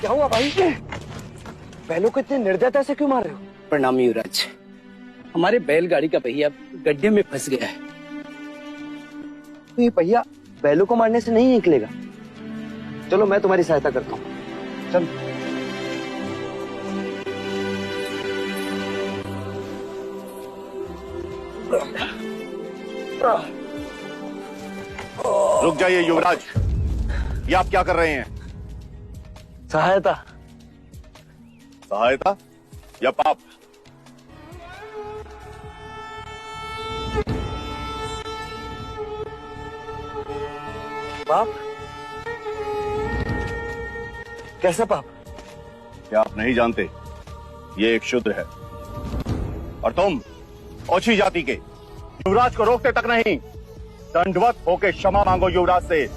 क्या हुआ भाई? बैलों को इतने निर्दयता से क्यों मार रहे हो? प्रणाम युवराज, हमारे बैलगाड़ी का पहिया गड्ढे में फंस गया है। तो ये पहिया बैलों को मारने से नहीं निकलेगा। चलो मैं तुम्हारी सहायता करता हूँ। चल। रुक जाइए युवराज, ये आप क्या कर रहे हैं? सहायता। सहायता या पाप? पाप? कैसा पाप? क्या आप नहीं जानते? ये एक शूद्र है और तुम ओछी जाति के युवराज को रोकते तक नहीं, दंडवत होके क्षमा मांगो युवराज से।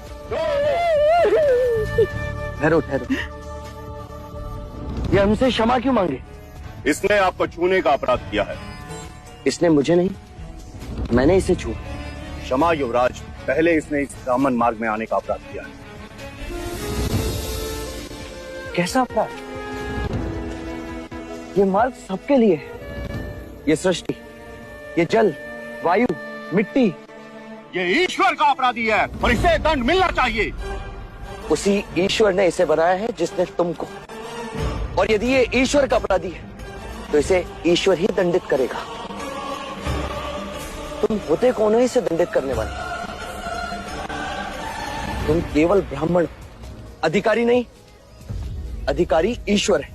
ठहरो ठहरो, ये हमसे क्षमा क्यों मांगे? इसने आपको छूने का अपराध किया है। इसने मुझे नहीं, मैंने इसे छू। क्षमा युवराज, पहले इसने इस ब्राह्मण मार्ग में आने का अपराध किया है। कैसा अपराध? ये मार्ग सबके लिए है। ये सृष्टि, ये जल, वायु, मिट्टी, ये ईश्वर का अपराधी है और इसे दंड मिलना चाहिए। उसी ईश्वर ने इसे बनाया है जिसने तुमको। और यदि ये ईश्वर का अपराधी है तो इसे ईश्वर ही दंडित करेगा। तुम होते कौन हो इसे दंडित करने वाले? तुम केवल ब्राह्मण, अधिकारी नहीं। अधिकारी ईश्वर है।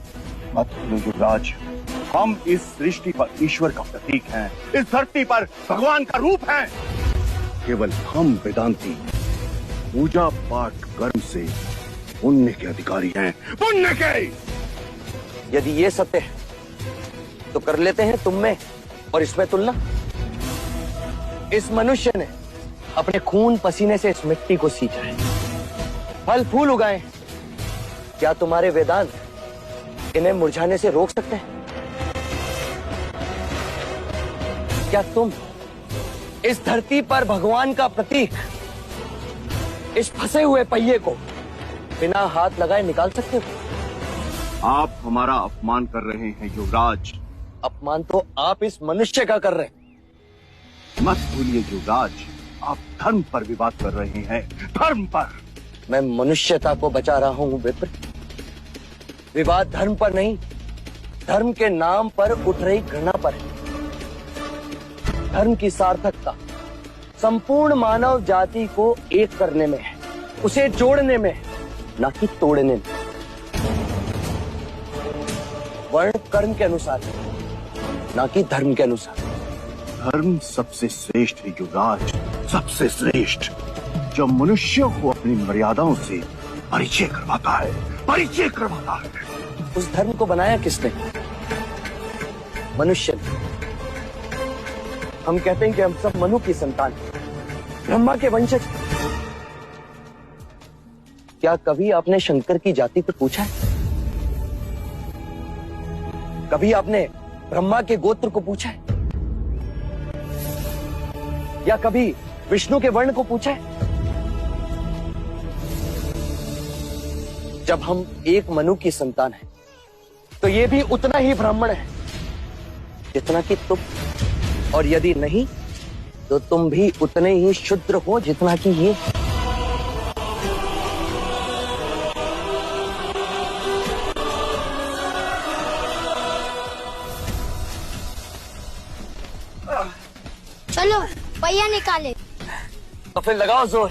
मत भूलो युवराज, हम इस सृष्टि पर ईश्वर का प्रतीक हैं, इस धरती पर भगवान का रूप हैं। केवल हम वेदांती पूजा पाठ कर्म से पुण्य के अधिकारी हैं, पुण्य के। यदि ये सत्य है तो कर लेते हैं तुम में और इसमें तुलना। इस मनुष्य ने अपने खून पसीने से इस मिट्टी को सींचा है, फल फूल उगाए। क्या तुम्हारे वेदांत इन्हें मुरझाने से रोक सकते हैं? क्या तुम इस धरती पर भगवान का प्रतीक, इस फंसे हुए पहिए को बिना हाथ लगाए निकाल सकते हो? आप हमारा अपमान कर रहे हैं युवराज। अपमान तो आप इस मनुष्य का कर रहे हैं। मत भूलिए युवराज, आप धर्म पर विवाद कर रहे हैं, धर्म पर। मैं मनुष्यता को बचा रहा हूं विप्र। विवाद धर्म पर नहीं, धर्म के नाम पर उठ रही घृणा पर है। धर्म की सार्थकता संपूर्ण मानव जाति को एक करने में है, उसे जोड़ने में, ना कि तोड़ने में। वर्ण कर्म के अनुसार, ना कि धर्म के अनुसार। धर्म सबसे श्रेष्ठ है युवराज, सबसे श्रेष्ठ, जो मनुष्यों को अपनी मर्यादाओं से परिचय करवाता है, परिचय करवाता है। उस धर्म को बनाया किसने? मनुष्य ने। हम कहते हैं कि हम सब मनु की संतान हैं, ब्रह्मा के वंशज। क्या कभी आपने शंकर की जाति को पूछा है? कभी आपने ब्रह्मा के गोत्र को पूछा है? या कभी विष्णु के वर्ण को पूछा है? जब हम एक मनु की संतान हैं, तो ये भी उतना ही ब्राह्मण है जितना कि तुम। और यदि नहीं तो तुम भी उतने ही शूद्र हो जितना कि ये। चलो पहिया निकाले। तो फिर लगाओ जोर।